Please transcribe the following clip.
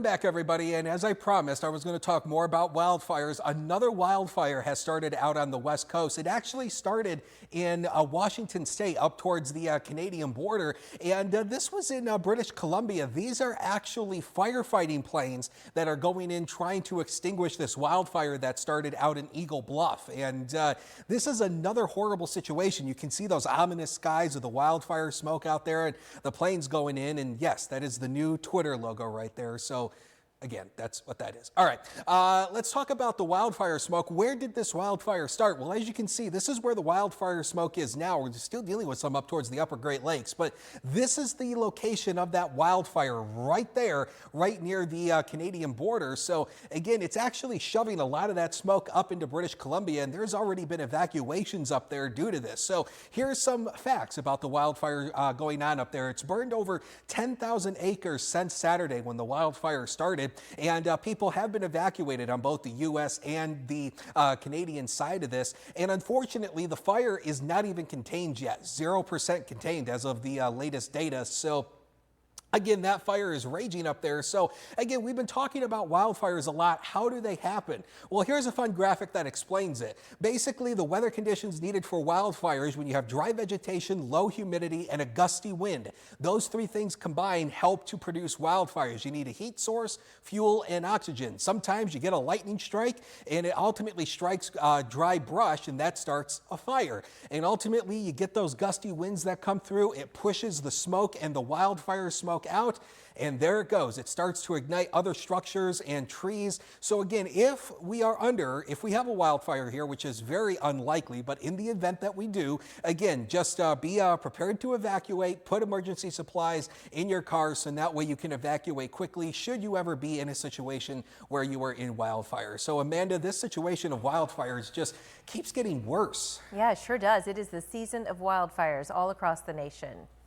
Back everybody, and as I promised, I was going to talk more about wildfires. Another wildfire has started out on the west coast. It actually started in Washington state up towards the Canadian border, and this was in British Columbia. These are actually firefighting planes that are going in trying to extinguish this wildfire that started out in Eagle Bluff, and this is another horrible situation. You can see those ominous skies of the wildfire smoke out there and the planes going in, and yes, that is the new Twitter logo right there. So again, that's what that is. All right, let's talk about the wildfire smoke. Where did this wildfire start? Well, as you can see, this is where the wildfire smoke is now. We're still dealing with some up towards the upper Great Lakes, but this is the location of that wildfire right there, right near the Canadian border. So again, it's actually shoving a lot of that smoke up into British Columbia, and there's already been evacuations up there due to this. So here's some facts about the wildfire going on up there. It's burned over 10,000 acres since Saturday when the wildfire started. And people have been evacuated on both the U.S. and the Canadian side of this. And unfortunately, the fire is not even contained yet. 0% contained as of the latest data. So again, that fire is raging up there. So again, we've been talking about wildfires a lot. How do they happen? Well, here's a fun graphic that explains it. Basically, the weather conditions needed for wildfires when you have dry vegetation, low humidity, and a gusty wind. Those three things combined help to produce wildfires. You need a heat source, fuel, and oxygen. Sometimes you get a lightning strike and it ultimately strikes dry brush, and that starts a fire. And ultimately, you get those gusty winds that come through. It pushes the smoke and the wildfire smoke out, and there it goes. It starts to ignite other structures and trees. So again, if we have a wildfire here, which is very unlikely, but in the event that we do, again, just be prepared to evacuate, put emergency supplies in your cars, so that way you can evacuate quickly should you ever be in a situation where you are in wildfire. So Amanda, this situation of wildfires just keeps getting worse. Yeah, it sure does. It is the season of wildfires all across the nation.